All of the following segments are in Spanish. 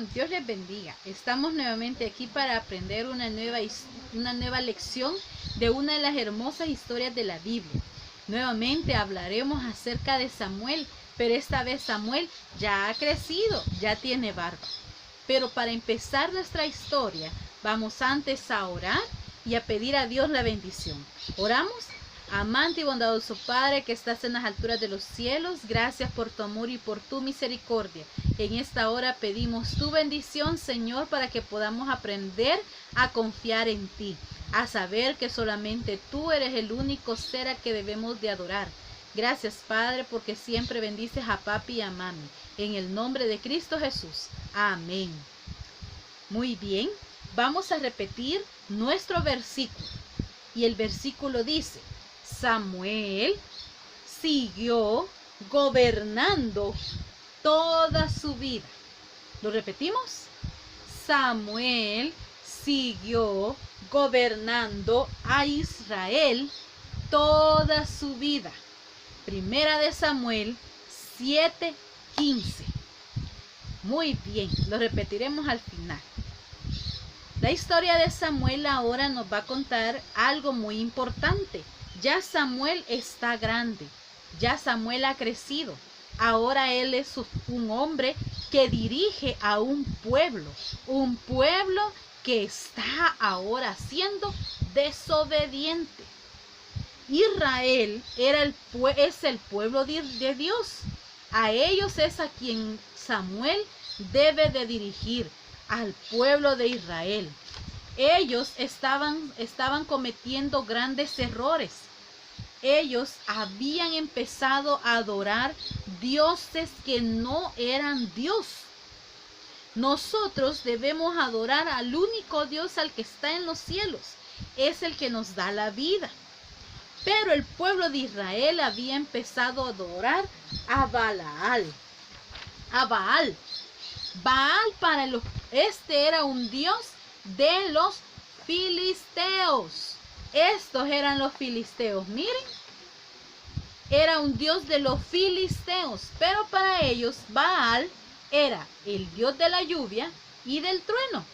Shalom, Dios les bendiga. Estamos nuevamente aquí para aprender una nueva lección de una de las hermosas historias de la Biblia. Nuevamente hablaremos acerca de Samuel, pero esta vez Samuel ya ha crecido, ya tiene barba. Pero para empezar nuestra historia, vamos antes a orar y a pedir a Dios la bendición. Oramos. Amante y bondadoso Padre que estás en las alturas de los cielos, gracias por tu amor y por tu misericordia. En esta hora pedimos tu bendición, Señor, para que podamos aprender a confiar en ti, a saber que solamente tú eres el único ser a que debemos de adorar. Gracias, Padre, porque siempre bendices a papi y a mami. En el nombre de Cristo Jesús. Amén. Muy bien, vamos a repetir nuestro versículo. Y el versículo dice: Samuel siguió gobernando toda su vida. ¿Lo repetimos? Samuel siguió gobernando a Israel toda su vida. Primera de Samuel 7:15. Muy bien, lo repetiremos al final. La historia de Samuel ahora nos va a contar algo muy importante. Ya Samuel está grande, ya Samuel ha crecido. Ahora él es un hombre que dirige a un pueblo que está ahora siendo desobediente. Israel es el pueblo de Dios. A ellos es a quien Samuel debe de dirigir, al pueblo de Israel. Ellos estaban cometiendo grandes errores. Ellos habían empezado a adorar dioses que no eran Dios. Nosotros debemos adorar al único Dios, al que está en los cielos. Es el que nos da la vida. Pero el pueblo de Israel había empezado a adorar a Baal. Este era un dios de los filisteos. Estos eran los filisteos, miren. Era un dios de los filisteos, pero para ellos Baal era el dios de la lluvia y del trueno.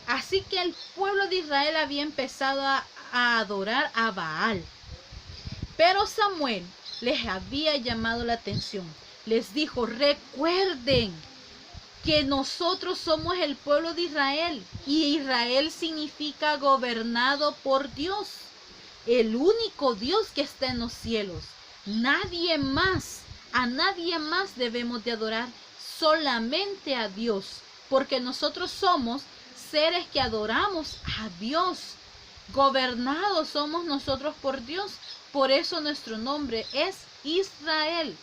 Así que el pueblo de Israel había empezado a adorar a Baal. Pero Samuel les había llamado la atención. Les dijo: recuerden que nosotros somos el pueblo de Israel, y Israel significa gobernado por Dios, el único Dios que está en los cielos. A nadie más debemos de adorar, solamente a Dios, porque nosotros somos seres que adoramos a Dios. Gobernados somos nosotros por Dios, por eso nuestro nombre es Israel.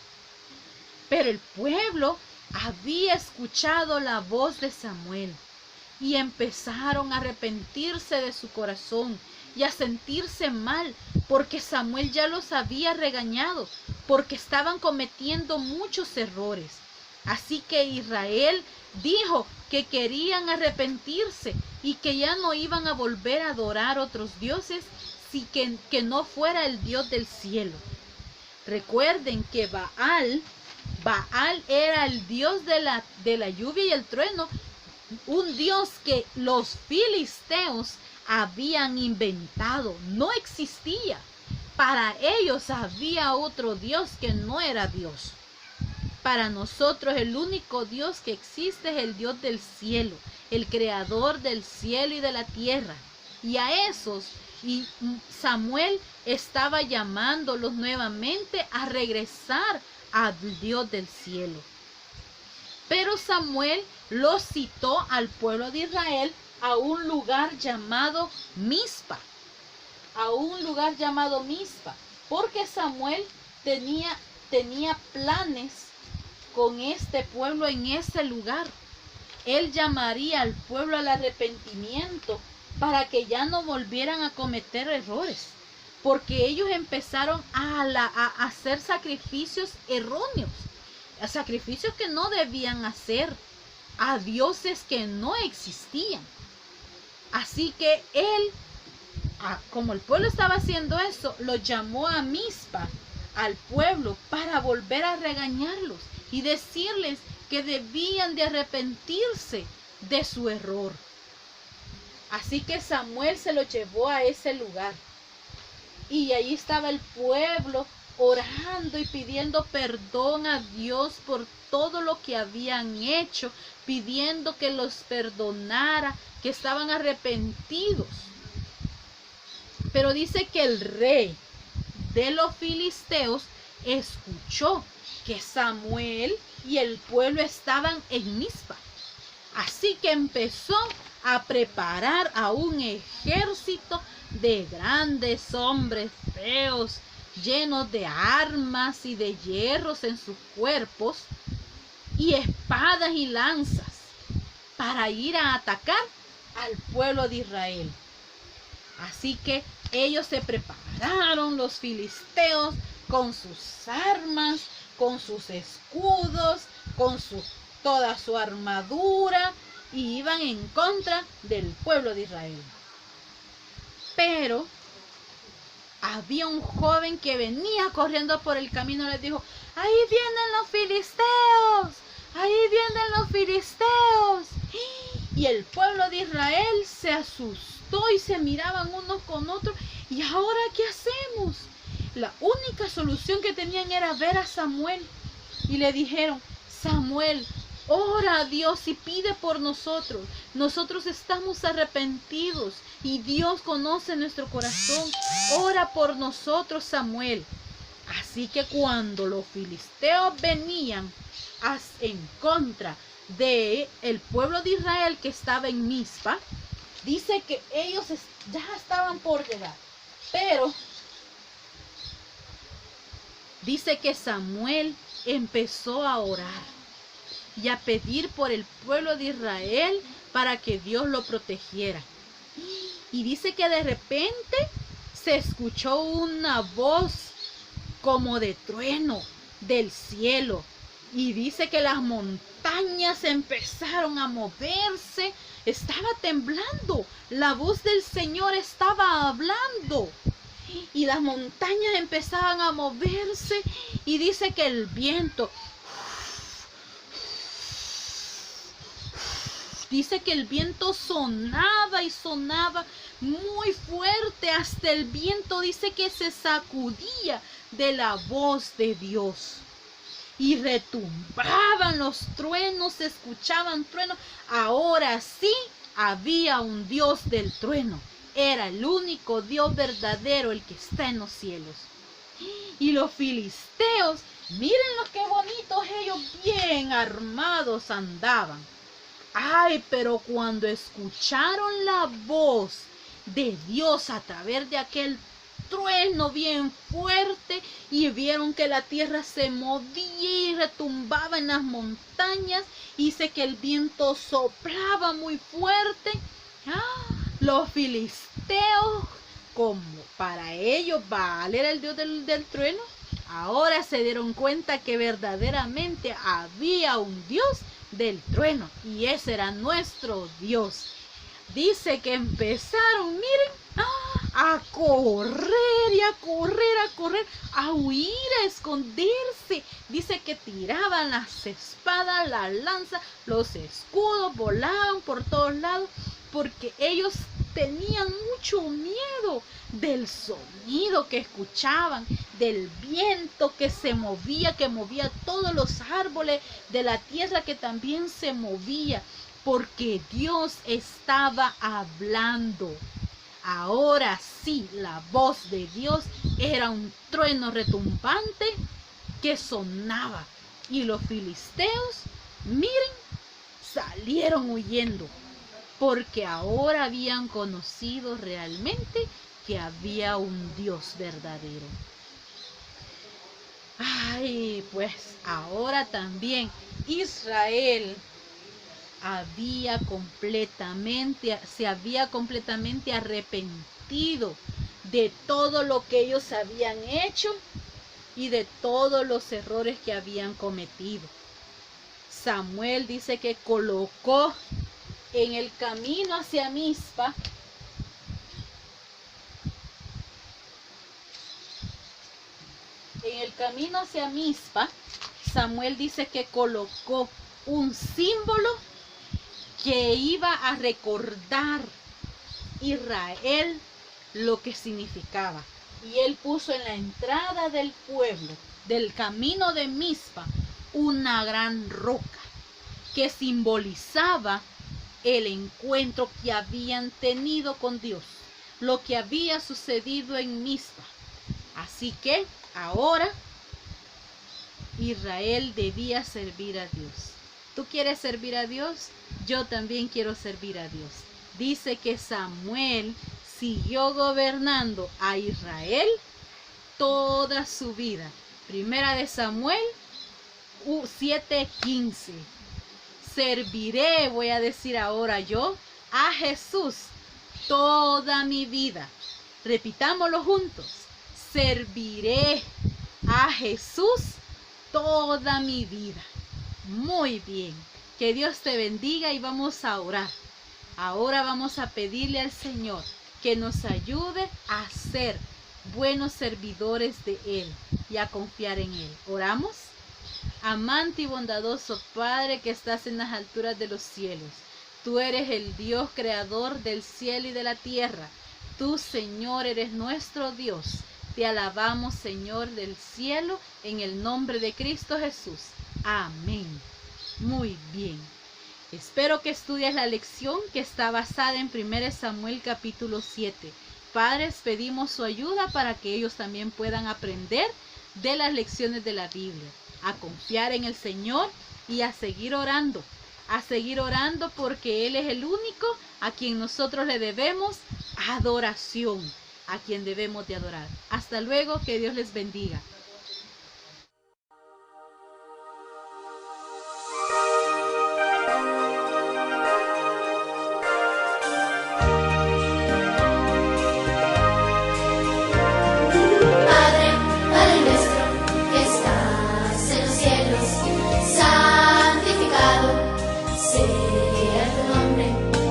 Pero el pueblo había escuchado la voz de Samuel y empezaron a arrepentirse de su corazón y a sentirse mal porque Samuel ya los había regañado, porque estaban cometiendo muchos errores. Así que Israel dijo que querían arrepentirse y que ya no iban a volver a adorar otros dioses que no fuera el Dios del cielo. Recuerden que Baal era el dios de la lluvia y el trueno, un dios que los filisteos habían inventado, no existía. Para ellos había otro dios que no era Dios. Para nosotros el único Dios que existe es el Dios del cielo, el creador del cielo y de la tierra. Y a esos Samuel estaba llamándolos nuevamente a regresar al Dios del cielo. Pero Samuel los citó al pueblo de Israel a un lugar llamado Mizpa. Porque Samuel tenía planes con este pueblo en ese lugar. Él llamaría al pueblo al arrepentimiento para que ya no volvieran a cometer errores, porque ellos empezaron a hacer sacrificios erróneos, sacrificios que no debían hacer, a dioses que no existían. Así que él, como el pueblo estaba haciendo eso, lo llamó a Mizpa, al pueblo, para volver a regañarlos y decirles que debían de arrepentirse de su error. Así que Samuel se lo llevó a ese lugar. Y ahí estaba el pueblo orando y pidiendo perdón a Dios por todo lo que habían hecho, pidiendo que los perdonara, que estaban arrepentidos. Pero dice que el rey de los filisteos escuchó que Samuel y el pueblo estaban en Mizpa. Así que empezó a preparar a un ejército de grandes hombres feos, llenos de armas y de hierros en sus cuerpos, y espadas y lanzas, para ir a atacar al pueblo de Israel. Así que ellos se prepararon, los filisteos, con sus armas, con sus escudos, con toda su armadura, y iban en contra del pueblo de Israel. Pero había un joven que venía corriendo por el camino y les dijo: ¡ahí vienen los filisteos! ¡Ahí vienen los filisteos! Y el pueblo de Israel se asustó y se miraban unos con otros. ¿Y ahora qué hacemos? La única solución que tenían era ver a Samuel. Y le dijeron: Samuel, ora a Dios y pide por nosotros. Nosotros estamos arrepentidos y Dios conoce nuestro corazón. Ora por nosotros, Samuel. Así que cuando los filisteos venían en contra de el pueblo de Israel que estaba en Mizpa, dice que ellos ya estaban por llegar. Pero dice que Samuel empezó a orar y a pedir por el pueblo de Israel para que Dios lo protegiera. Y dice que de repente se escuchó una voz como de trueno del cielo. Y dice que las montañas empezaron a moverse. Estaba temblando. La voz del Señor estaba hablando. Y las montañas empezaban a moverse. Y dice que el viento... Dice que el viento sonaba y sonaba muy fuerte. Hasta el viento dice que se sacudía de la voz de Dios. Y retumbaban los truenos, se escuchaban truenos. Ahora sí había un Dios del trueno. Era el único Dios verdadero, el que está en los cielos. Y los filisteos, miren lo que bonitos ellos, bien armados andaban. Ay, pero cuando escucharon la voz de Dios a través de aquel trueno bien fuerte y vieron que la tierra se movía y retumbaba en las montañas, y dice que el viento soplaba muy fuerte, los filisteos, como para ellos Baal era el dios del trueno, ahora se dieron cuenta que verdaderamente había un Dios del trueno, y ese era nuestro Dios. Dice que empezaron, miren, a correr y a correr, a huir, a esconderse. Dice que tiraban las espadas, la lanza, los escudos, volaban por todos lados, porque ellos tenían mucho miedo del sonido que escuchaban, del viento que se movía, que movía todos los árboles, de la tierra que también se movía, porque Dios estaba hablando. Ahora sí, la voz de Dios era un trueno retumbante que sonaba. Y los filisteos, miren, salieron huyendo, porque ahora habían conocido realmente que había un Dios verdadero. Ay, pues ahora también Israel se había completamente arrepentido de todo lo que ellos habían hecho y de todos los errores que habían cometido. Samuel dice que colocó en el camino hacia Mizpa Samuel dice que colocó un símbolo que iba a recordar Israel lo que significaba. Y él puso en la entrada del pueblo, del camino de Mizpa, una gran roca que simbolizaba el encuentro que habían tenido con Dios, lo que había sucedido en Mizpa. Así que ahora Israel debía servir a Dios. ¿Tú quieres servir a Dios? Yo también quiero servir a Dios. Dice que Samuel siguió gobernando a Israel toda su vida. Primera de Samuel 7:15. Serviré, voy a decir ahora yo, a Jesús toda mi vida. Repitámoslo juntos. Serviré a Jesús toda mi vida. Muy bien. Que Dios te bendiga y vamos a orar. Ahora vamos a pedirle al Señor que nos ayude a ser buenos servidores de Él y a confiar en Él. ¿Oramos? Amante y bondadoso Padre que estás en las alturas de los cielos. Tú eres el Dios creador del cielo y de la tierra. Tú, Señor, eres nuestro Dios. Te alabamos, Señor del cielo, en el nombre de Cristo Jesús. Amén. Muy bien. Espero que estudies la lección que está basada en 1 Samuel capítulo 7. Padres, pedimos su ayuda para que ellos también puedan aprender de las lecciones de la Biblia, a confiar en el Señor y a seguir orando porque Él es el único a quien nosotros le debemos adoración, a quien debemos de adorar. Hasta luego, que Dios les bendiga. Sea tu nombre.